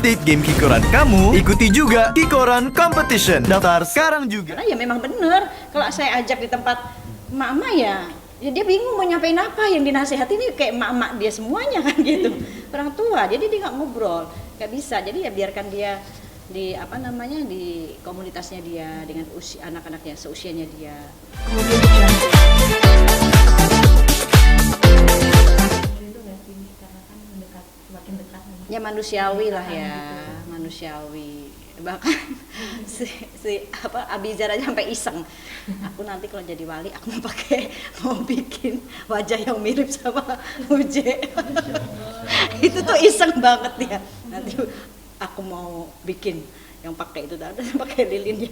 update game Kikoran kamu, ikuti juga Kikoran Competition. Daftar sekarang juga. Karena ya memang benar, kalau saya ajak di tempat emak-emak ya dia bingung mau nyampein apa, yang dinasehati ini kayak emak-emak dia semuanya kan gitu. Orang tua, jadi dia nggak ngobrol, nggak bisa. Jadi ya biarkan dia di di komunitasnya dia dengan anak-anaknya seusianya dia. Ya manusiawi lah ya, manusiawi. Bahkan Abizar aja sampai iseng. Aku nanti kalau jadi wali aku mau bikin wajah yang mirip sama Uje. Itu tuh iseng banget ya. Nanti aku mau bikin yang pakai itu pakai lilinnya.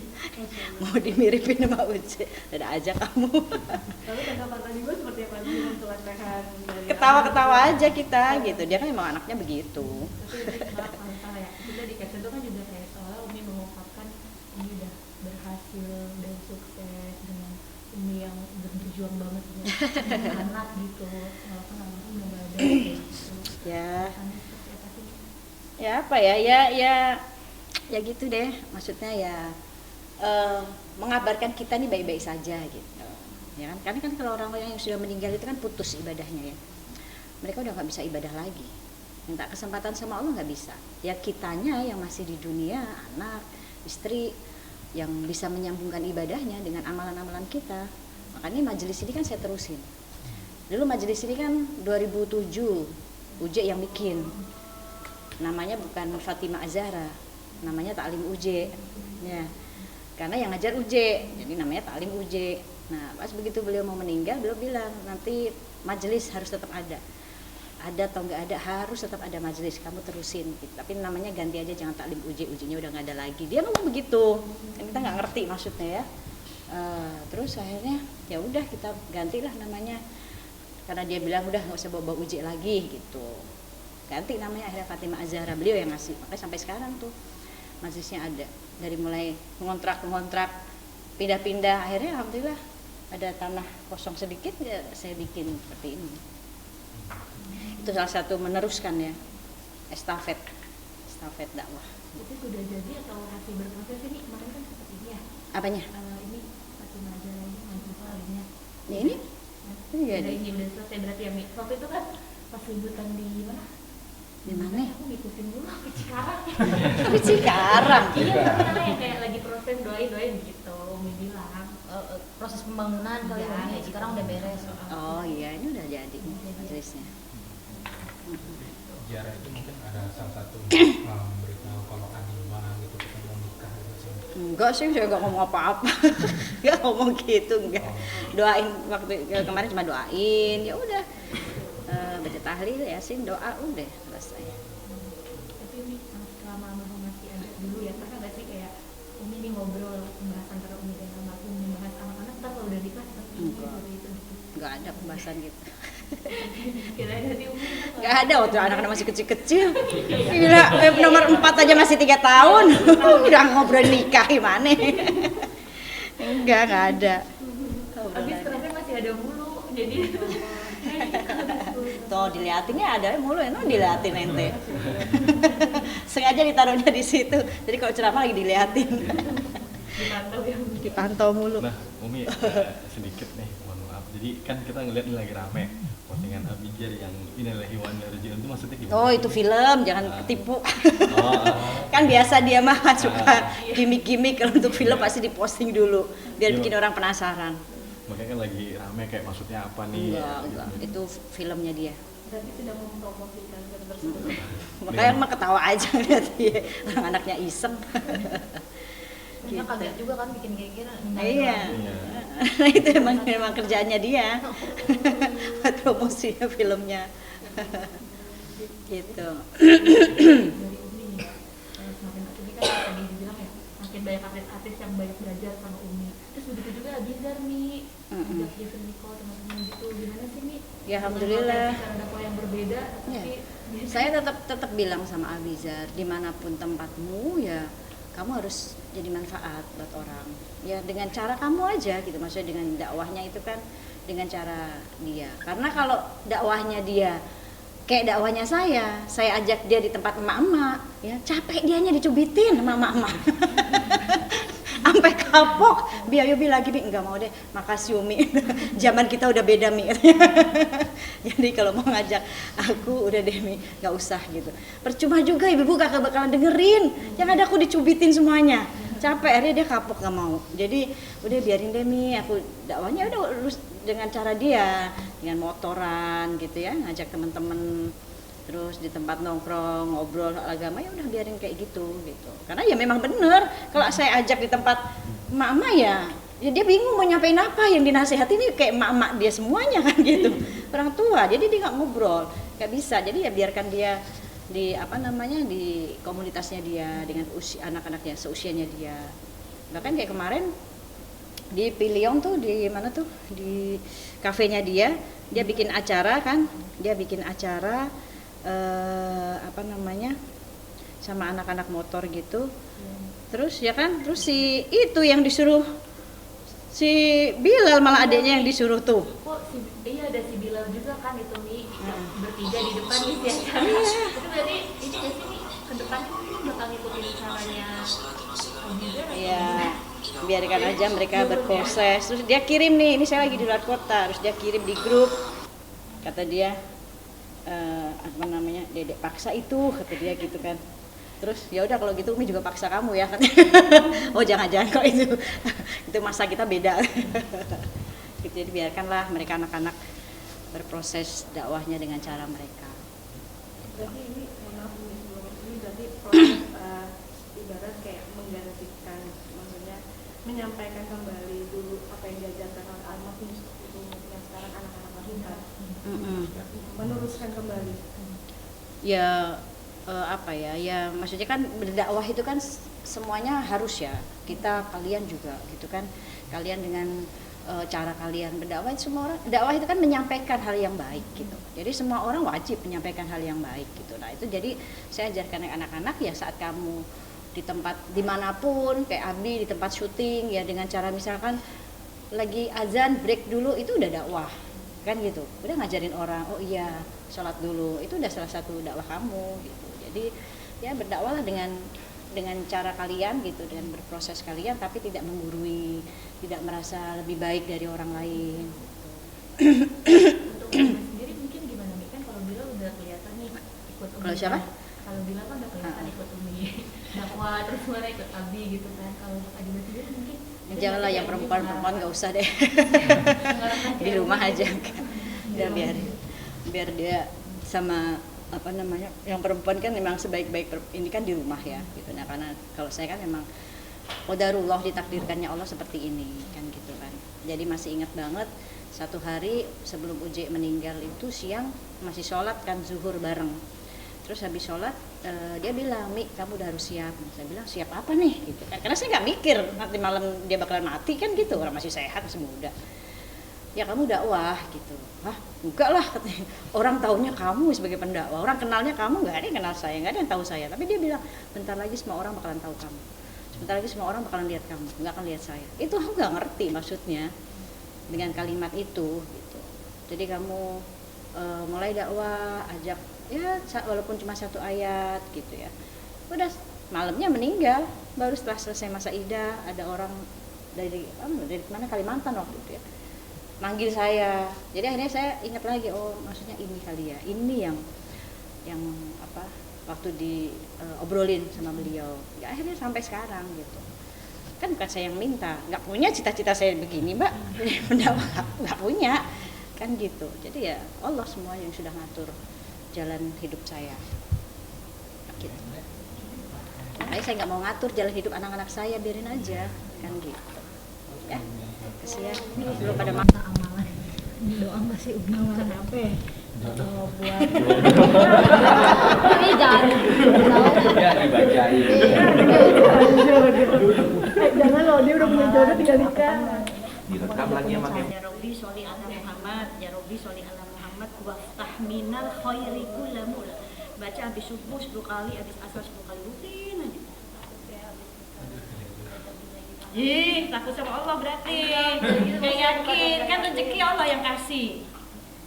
Mau dimiripin sama Uje. Ada aja kamu. Lalu tanggapan juga seperti apa sih untuk latihan? Ketawa-ketawa aja kita gitu. Dia kan memang anaknya begitu. Tapi ya, kita di caption itu kan juga kayak soalnya Umi mengungkapkan Umi udah berhasil dan sukses dengan Umi yang udah berjuang banget dengan anak gitu. Walaupun anaknya udah gak ada gitu. Ya apa ya ya gitu deh, maksudnya ya mengabarkan kita nih baik-baik saja gitu ya kan, karena kan kalau orang yang sudah meninggal itu kan putus ibadahnya ya, mereka udah nggak bisa ibadah lagi, minta kesempatan sama Allah nggak bisa ya, kitanya yang masih di dunia, anak, istri yang bisa menyambungkan ibadahnya dengan amalan-amalan kita. Makanya majelis ini kan saya terusin, dulu majelis ini kan 2007 Uje yang bikin, namanya bukan Fatimah Azhara, namanya Taklim Uje ya, karena yang ngajar Uje jadi namanya Taklim Uje. Nah pas begitu beliau mau meninggal, beliau bilang nanti majelis harus tetap ada atau nggak ada, harus tetap ada majelis, kamu terusin gitu. Tapi namanya ganti aja, jangan Taklim Uje, Ujenya udah nggak ada lagi. Dia ngomong begitu kan, kita nggak ngerti maksudnya ya. Terus akhirnya ya udah kita gantilah namanya, karena dia bilang udah nggak usah bawa Uje lagi gitu, ganti namanya akhirnya Fatimah Azhara, beliau yang ngasih. Makanya sampai sekarang tuh majelisnya ada, dari mulai mengontrak pindah-pindah, akhirnya alhamdulillah ada tanah kosong sedikit ya saya bikin seperti ini. Itu salah satu meneruskan ya, estafet dakwah. Itu sudah jadi atau masih berproses ini? Kemarin kan seperti ini ya. Apanya? Ini Fatimah Azhara ini mahasiswa lainnya. Ya ini? Ini udah selesai berarti ya, Mi. Waktu itu kan pas liburan di mana? Di mana? Aku ngikutin dulu ke Cikarang. Di Cikarang. Iya, karena yang kayak lagi proses doain gitu, Umi bilang. Proses pembangunan kali ya, sekarang udah beres. Oh iya, ini udah jadi majelisnya. Sejarah itu mungkin ada salah satu beritahu kalau Anima gitu kita mau nikah gitu sih. Enggak sih, saya nggak ngomong apa-apa. Nggak ngomong gitu, enggak. Doain waktu kemarin cuma doain, ya udah. Baca tahlil, yasin, doa, udah selesai. Tapi Umi selama masih ada dulu ya, pernah nggak sih kayak Umi ini ngobrol pembahasan antara Umi dan almarhum, membahas anak-anak, ntar kalau udah nikah seperti ini seperti itu gitu. Nggak ada pembahasan gitu. Kira dari Umi Nggak ada, waktu anak-anak masih kecil-kecil. Gila, nomor 4 aja masih 3 tahun. Udah ngobrol nikah gimana? Enggak ada. tapi setelahnya masih ada mulu, jadi Tuh diliatinnya ada mulu, emang diliatin ente. Sengaja ditaruhnya di situ. Jadi kalau ceramah lagi diliatin. dipantau ya. Dipantau mulu. Nah, Umi sedikit nih, mohon maaf. Jadi kan kita ngeliat ini lagi rame postingan Abizar yang Innalillahi wa inna ilaihi raji'un, itu maksudnya gimana? Oh itu film, jangan ketipu. Oh, Kan biasa dia mah suka gimmick-gimmick, kalau untuk film pasti diposting dulu biar bikin orang penasaran. makanya kan lagi rame kayak maksudnya apa nih? Enggak, itu filmnya dia. Berarti sedang mempromosikan film tersebut. Makanya mah ketawa aja lihat dia, orang anaknya iseng. Kita kaget juga kan bikin kayak gini. Iya. Nah, itu emang kerjaannya dia. Buat promosinya filmnya. Gitu. Dari Umi nih, semakin kesini kan tadi dibilang ya, makin banyak artis-artis yang banyak belajar sama Umi. Terus begitu juga Abizar nih, ajak Jeffrey Nicole teman-teman gitu. Gimana sih nih? Ya alhamdulillah. Cara dakwah yang berbeda, Ya. tapi Saya tetap bilang sama Abizar, dimanapun tempatmu ya kamu harus jadi manfaat buat orang. Ya dengan cara kamu aja gitu, maksudnya dengan dakwahnya itu kan dengan cara dia. Karena kalau dakwahnya dia Kayak dakwahnya saya ajak dia di tempat emak-emak, ya capek dianya dicubitin sama emak-emak. Sampai kapok, Bi ayo Bi lagi Bi, enggak mau deh, makasih Umi. Zaman kita udah beda Mi. Jadi kalau mau ngajak aku udah deh Mi, nggak usah gitu. Percuma juga ibu kagak bakalan dengerin, yang ada aku dicubitin semuanya. Capek, akhirnya dia kapok nggak mau. Jadi udah biarin deh Mi, aku dakwahnya udah urus dengan cara dia, dengan motoran gitu ya, ngajak temen-temen, terus di tempat nongkrong ngobrol agama, ya udah biarin kayak gitu. Karena ya memang bener kalau saya ajak di tempat emak-emak ya dia bingung mau nyampein apa, yang dinasehati ini kayak emak-emak dia semuanya kan gitu, orang tua, jadi dia nggak ngobrol, nggak bisa. Jadi ya biarkan dia di di komunitasnya dia dengan anak-anaknya seusianya dia. Bahkan kayak kemarin di Piliong tuh, di mana tuh, di kafenya dia bikin acara kan, sama anak-anak motor gitu. Terus ya kan, terus si itu yang disuruh si Bilal, malah adiknya yang disuruh tuh. Iya ada si Bilal juga kan itu Mi, bertiga di depan nih ya kan. Itu berarti ini nggak sih Mi, ke depannya mungkin bakal ngikutin caranya Abizar? Iya, biarkan aja mereka berproses. Terus dia kirim nih, ini saya lagi di luar kota, terus dia kirim di grup, kata dia dedek paksa itu, kata dia gitu kan. Terus ya udah kalau gitu Umi juga paksa kamu ya kan. Oh jangan kok itu masa kita beda. Gitu, jadi biarkanlah mereka anak-anak berproses dakwahnya dengan cara mereka. Berarti ini maaf Umi, sebelum ini berarti proses ibarat kayak menggantikan, maksudnya menyampaikan kembali dulu apa yang diajarkan oleh almarhum itu yang sekarang anak-anak lakukan, meneruskan kembali. Ya ya maksudnya kan berdakwah itu kan semuanya harus ya, kalian juga gitu kan, kalian dengan cara kalian berdakwah, semua orang dakwah itu kan menyampaikan hal yang baik gitu, jadi semua orang wajib menyampaikan hal yang baik gitu. Nah itu jadi saya ajarkan anak-anak ya, saat kamu di tempat dimanapun, kayak Abi di tempat syuting ya, dengan cara misalkan lagi azan break dulu, itu udah dakwah kan gitu, udah ngajarin orang, oh iya sholat dulu, itu udah salah satu dakwah kamu gitu. Jadi ya berdakwahlah dengan cara kalian gitu, dengan berproses kalian, tapi tidak menggurui, tidak merasa lebih baik dari orang lain. Untuk Umi sendiri mungkin gimana Mi, kan kalau Bilal udah kelihatan nih ikut Umi. Kalau siapa? Kalau Bilal kan udah kelihatan ikut Umi dakwah, terus mana ikut Abi gitu kan. Kalau untuk Adima sendiri mungkin Janganlah yang perempuan nggak usah deh. Di rumah aja kan. Udah biar dia sama yang perempuan kan memang sebaik-baik ini kan di rumah ya gitu. Nah karena kalau saya kan memang qadarullah, ditakdirkannya Allah seperti ini kan gitu kan. Jadi masih ingat banget satu hari sebelum Uji meninggal itu siang masih sholat kan zuhur bareng. Terus habis sholat dia bilang, Mi kamu udah harus siap. Saya bilang siap apa nih gitu kan, karena saya nggak mikir nanti malam dia bakalan mati kan gitu, orang masih sehat masih muda. Ya kamu dakwah gitu. Hah enggak lah katanya. Orang taunya kamu sebagai pendakwah, orang kenalnya kamu, nggak ada yang kenal saya, nggak ada yang tahu saya. Tapi dia bilang bentar lagi semua orang bakalan tahu kamu, sebentar lagi semua orang bakalan lihat kamu, nggak akan lihat saya. Itu aku nggak ngerti maksudnya dengan kalimat itu gitu. Jadi kamu mulai dakwah, ajak ya walaupun cuma satu ayat gitu ya. Udah malamnya meninggal, baru setelah selesai masa idah ada orang dari mana, Kalimantan waktu itu ya, manggil saya. Jadi akhirnya saya ingat lagi, oh maksudnya ini kali ya, ini yang waktu obrolin sama beliau. Ya akhirnya sampai sekarang gitu. Kan bukan saya yang minta, nggak punya cita-cita saya begini Mbak, nggak punya kan gitu. Jadi ya Allah semua yang sudah ngatur jalan hidup saya gitu. Makanya saya nggak mau ngatur jalan hidup anak-anak saya, biarin aja kan gitu ya. Kasih ya, ini belum pada makan. amalan doa nggak sih Umi? Amalan apa ya? Buat Ini jangan Ya dibacain. Jangan loh, dia udah punya jodoh tinggal nikah. Direkam lagi sama kayak Ya Rabbi sholli ala Muhammad, ya Rabbi sholli ala Muhammad, waftah minal khairi kullamul. Baca habis subuh 10 kali, habis asar 10 kali, rutin aja. Ih, takut sama Allah berarti. Kayak yakin, kan rezeki Allah yang kasih.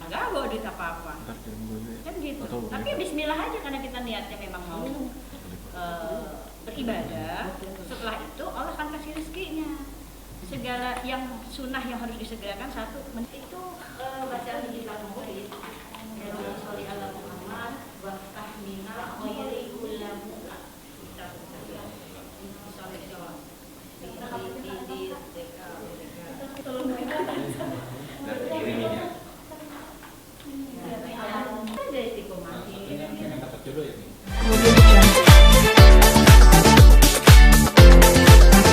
Enggak bawa duit apa-apa. Kan gitu. Betul, Tapi betul. Bismillah aja karena kita niatnya memang mau beribadah. Setelah itu Allah akan kasih rezekinya. Segala yang sunnah yang harus disegerakan satu itu bacaan hijrah murid. Ya Rabbana sholli ala Muhammad wa tahmina khairi ulamu. Pengen dapat jodoh ya.